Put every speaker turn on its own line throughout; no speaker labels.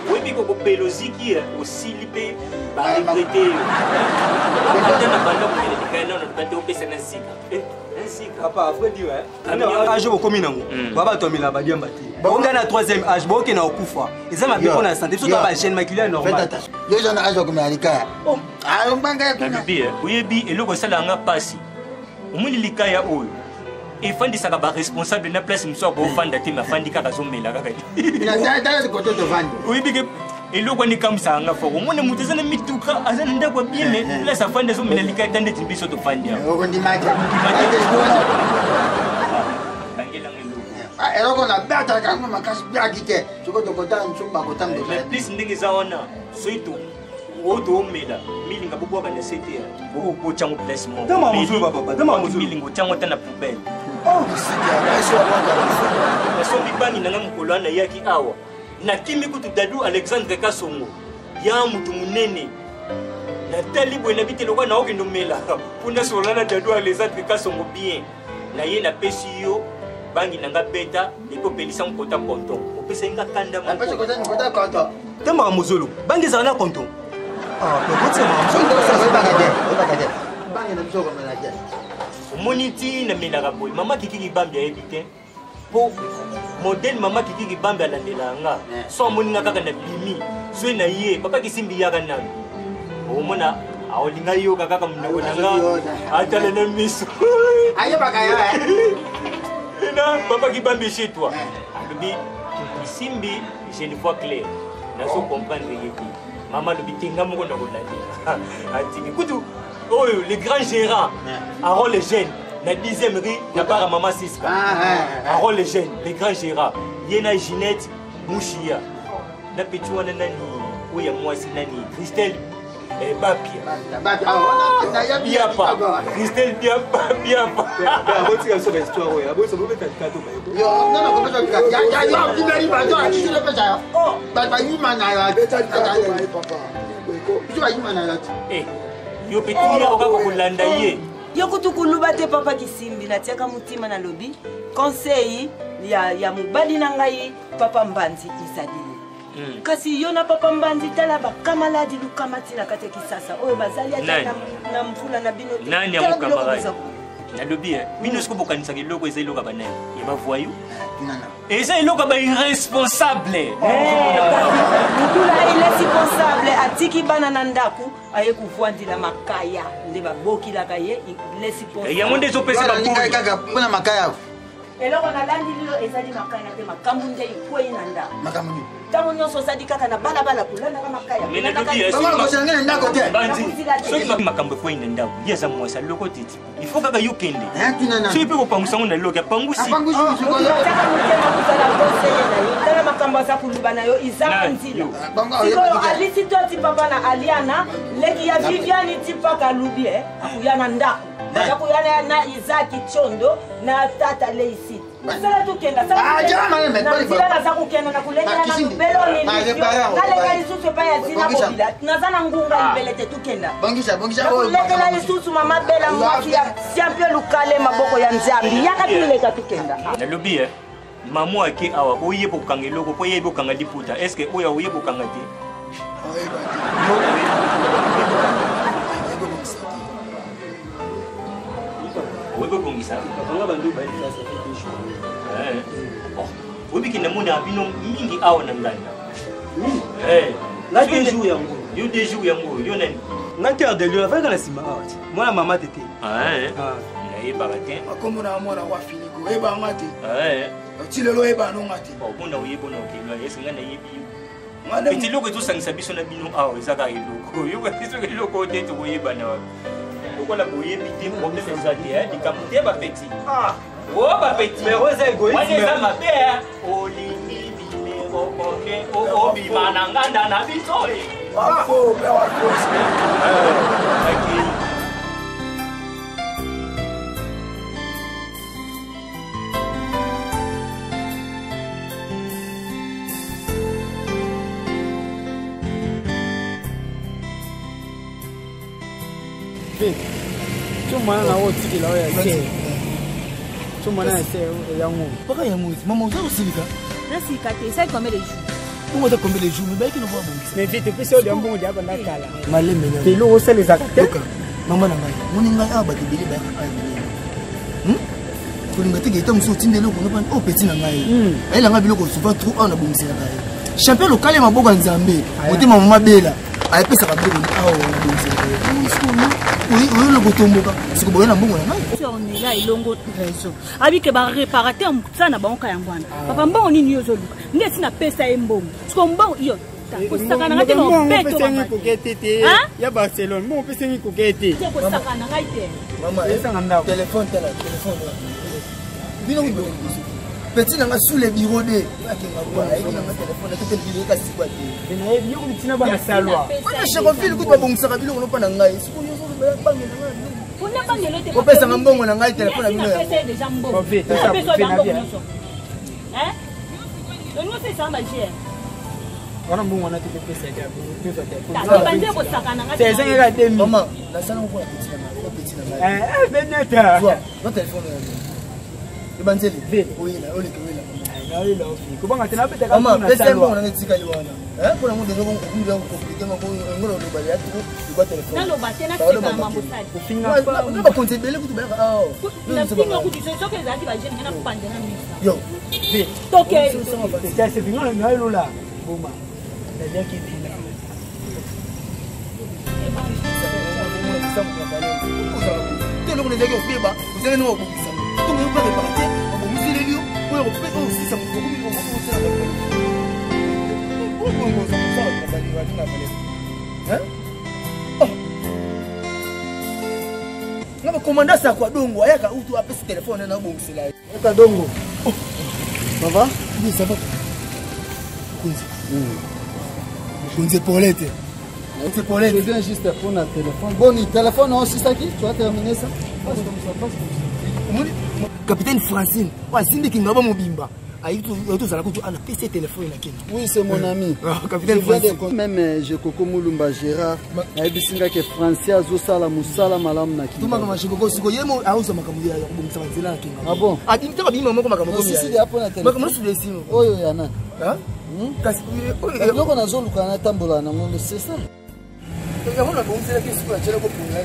Oui, mais comme Pelosiki aussi libre, par regretter.
Papa, après dire, âge au commun, Baba Tomila Badiam Bati. On a un troisième âge, bon, qui n'a aucun fois. Ils ont bien la santé, surtout la chaîne maculaire normale.
Les gens âge au commun, ah, on va
oui, et le Gossala n'a pas si. Au moins, il y a et Fandi sera responsable de la place, il me soit pour Fandi, ma Fandi Kakazomé.
Il a d'ailleurs le côté de Fandi.
Oui, et le Wani comme ça, on a fait au moins une moutaison de Mituka, à un endroit bien, mais là, ça fait des hommes, mais les cartes d'être bis de Fandi.
On dit Madia. Alors qu'on a battu à Kama, ma casse bien quitté. Je crois que tu as un chumba au temps de la
plus n'exaona, surtout. Auto mela, milinga bobo bana sete, bobo ko chango placement.
Dama muzo papa, dama muzo.
Milingo chango tana poubelle.
Oh, c'est bien.
So bibani nanga mukolo na yaki awa. Na kimi kutu dadu Alexandre Kasongo. Ya mutu munene. Na tali bwena bitelo kwa na okendo mela. Punda solana dadu Alexandre Kasongo bien. Na ye na pesi yo bangi nanga beta eko pelisa mkota konton. Opesa inga kanda mko.
Apesa kota konton.
Dama muzo. Bangi zana konton. Ah, mais
Moniti na menaka boy mama kiki bambi ya ebite po modèle mama kiki bambi alandela nga so moninga kaka na bimi so na ye papa kisimbi yaka na o mona aolinga yo kaka mnoko nanga atala na miso
ayo bakaya
na papa kibambi chez toi alobi kisimbi j'ai une fois claire na so comprendre yeki maman le bitinga moko na kolandi atiki kutu oh les grands gérants Aaron les jeunes la 10e rue na para maman Siska Aaron les jeunes les grands gérants yena Ginette Mouchia na petit wana nani oya mwasi nani Christelle Bapia Biapa Christelle Biapa
aboti ya sobe histoire oya aboti sobe kato ba
yo non non comme ça ya kimeri ba to aki le pesa oh ba yima na ya papa tu va yima na ya
yo petit ya okako kolanda ye
yo kutukuluba te papa Kisimbi na tiaka mutima na lobi conseil ya mobali na ngai papa Mbanzi Isadile kasi yo na papa Mbanzi tala bakamaladi lukamati na kate kisasa oyo bazali ata na mvula na bino
nani ya mukamaradi na lobi bino siko bokanisa kiloko eza iloka bana ya bavoyu eza iloka ba irresponsable
mutula il est responsable atiki bana na ndaku aye kuvwandila makaya nde babokilaka ye il est responsable
yango nde ezopesa
kaka mpona makaya
eloko nalandi lilo ezali makaya te makambo nde ikwei na ndaku
makambo nini
ntango nyonso osali kaka na balabala kolandaka makaya
soki makambo ekwei na ndako ye aza mwasi aloko teti ifo kaka yo kende soki mpe kopangusa ngo na loki apangusi
tala makambo aza koluba na yo izaka nzila sikoyo alisi to ti papa na aliana leki ya viviani ti paka alubi akuya na ndako akuyana na izaki chondo na tata leisi sala tukenda sala naza kukenda na kulekela na lubelo nini nalenga lisusu epai ya zina kobila naza na ngunga libele te tukenda nakulekela lisusu mama bela mwaki ya siampio lukale maboko ya nzambi yaka tuleka tukenda
nalobi mamu ake awa oyeba kokanga eloko po oyeba kokanga liputa estce oyo oyeba kokanga te oyeba kongisa obikenda mona bino mingi awa na nganda
na deux jours yango
yo deux jours yango yo nani
na cœur de lieu avec la sima moi la maman tete
nayebaka te
akombo na mwana wa filigo oyebanga te ti lelo oyebanonga te
mpona oyebona okelwa esenga nayebi yo peti eloko ezosangisa biso na bino awa eza kaka eloko yoka biso eloko te tokoyebana wapi lokola boyebi te probleme eza te likambo te bapeti o bapeti wana eza mabe olingi bilero oke obima na nganda na biso
Chumana na wote kila wewe yake. Chumana yake ya Mungu.
Paka ya Mungu. Mama uza usilika.
Nasi kate sai combien de jours.
Comment de combien de jours mais baki no va bon.
Mais vite puis au dembo dia bana kala.
Maleme na.
Telo osele zakate.
Mama na ngai. Moni ngai aba de bili ba ka. Kulinga teke ita muso tindele ko no pan o petit na ngai. Ai la ngai biloko souvent trop on a bon c'est ngai. Champion local ya maboka nzambe. Ote mama bela. Ai pesa ka biloko awo na bon c'est ngai. Oui, le botomboka. C'est que boyana mbongo na ngai.
On est là ilongo réseau. Abi ke ba réparateur mutana ba onka yangwana. Papa mbongo nini yo zoluka. Nde sina pesa embongo. Siko mbongo iyo. Kosakana ngate no beto
ba. Kokete. Ya Barcelone, mo pesa ngi kokete.
Kosakana ngate.
Mama, esa nganda. Téléphone tela, téléphone. Bino ngo. Petit nanga sous les bureaux de. Akinga kwa, akinga ma téléphone, akinga bureau ka sikwa te.
Bina yebi yo kutina ba salwa.
Ona shaka fili ku ba bongisa biloko no pa na ngai. Siko yo zo ba bangela ngai.
Pona bangelo te.
Ko pesa ngambongo na ngai téléphone na bino.
Pesa déjà mbongo.
Ko vite, ça
pesa
fait na bien.
Hein? Donne-moi ça ma chère.
Wana mbongo na te pesa ya ko.
Ta bande ko sakana ngate.
C'est ça nga demi.
Maman, la salle on voit petit na ngai.
Beneta.
Toi, votre téléphone. Ebanzeli. Oui, là, on est que là.
Kubanga tena beta ka
Maman, pesa mbongo na ngai tikali wana. Pour nous déjà on va compliquer ma ngolo lo bali atu ko téléphone.
Na lo batena sika mambo sali.
Kufinga
pa. Na ba konte bele kutu ba.
Na finga kutu so que zadi ba jeune na kupande na misa.
Yo.
Toke.
C'est finga na lo la. Bomba. Ndio kipi.
Telo ko ndege obiba, uzele no okubisa. Tungo ba de parate, obumizile liyo, oyo ko pesa osisa mu ko ko ko sala ba. Ko ko sa sa ba bali wa na bale. Na ba komanda sa kwa dongo, ayaka utu apesa telefone na obumizila.
Eka dongo.
Ça va? Oui, ça va. Kunze Paulette. C'est Paulette.
Je viens juste pour un téléphone. Bon, le téléphone aussi ça qui? Tu as terminé ça?
Capitaine Francine. Ouais, c'est qui ngaba mobimba.
Oui, c'est mon ami.
Capitaine
Francine. Même je Coco Mulumba Gérard. Aïbisinga que Francia Zosala Musala Malam Naki.
Tout ma je Coco Siko Yemo a osa makamudia ya kubumisa nzela kinga.
Ah bon?
Adimta ba bima moko makamudia.
Si si hapo na téléphone.
Makamudia sur les
Oyo yana.
Hein? Kasi
loko na zoluka na tambola na ngondo c'est ça.
Ya mona bomsela ke siko achela ko punga.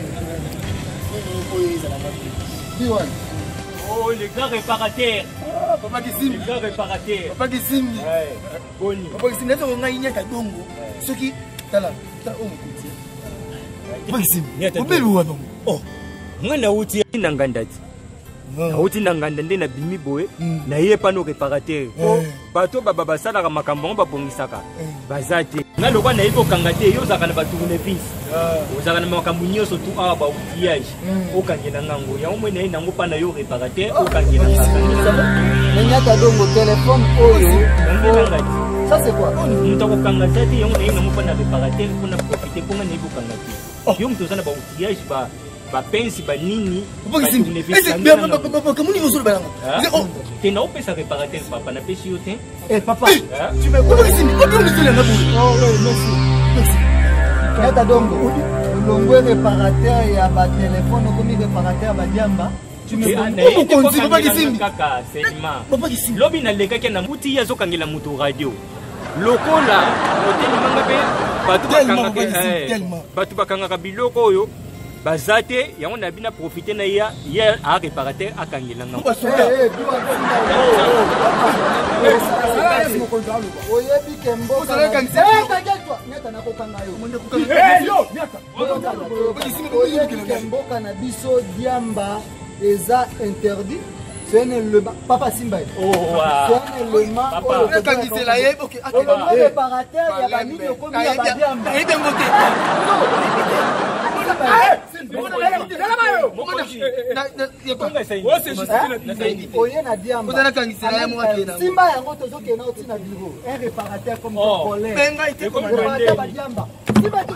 Ni za na mapi.
Diwan.
Oh, les gars réparateurs.
Papa Kisimbi.
Les gars réparateurs.
Papa Kisimbi.
Boni.
Papa Kisimbi ndio ngai nyaka dongo. Soki tala ta o mukuti. Papa Kisimbi. Obelu wana.
Oh. Ngana uti na ngandati. Uti na nganda nde na bimi boye na ye pano réparateur. Bato baba basala makambo ba bongisaka. Bazate. Ngalo kwa na ipo kangate yo zaka na batu ne fils. Ozaka na makambo nyoso tu awa ba outillage. Okangena ngango ya omwe na nango pana yo réparateur okangena ngango.
Nyaka dongo téléphone oyo.
Ça c'est quoi?
Mutako kangate ti yo na nango pana réparateur kuna profiter pour ngana ipo kangate. Yo mtu sana ba outillage ba pensi ba nini
ba kamuni yo solo balanga
tena opesa réparateur papa na pesi yo te
papa tu me quoi ici on peut me dire na boule
oh oui merci Kata dongo longwe réparateur ya ba téléphone komi réparateur ba diamba
tu me konzi papa Kisimbi kaka seulement
papa Kisimbi
lobi na lekaki na muti ya zokangela mutu radio lokola hôtel mangabe batu bakanga biloko oyo bazate yango na bina profiter na ya a réparateur akangela ngam
oyebi kembo kembo kana biso diamba eza interdit. C'est un élément. Papa Simba.
Oh, wow.
C'est un élément. Le réparateur, il y a pas mis de commis à Badiamba. Simba yango tozokena otina bureau. Un réparateur comme ton collègue. Réparateur Badiamba. Simba tu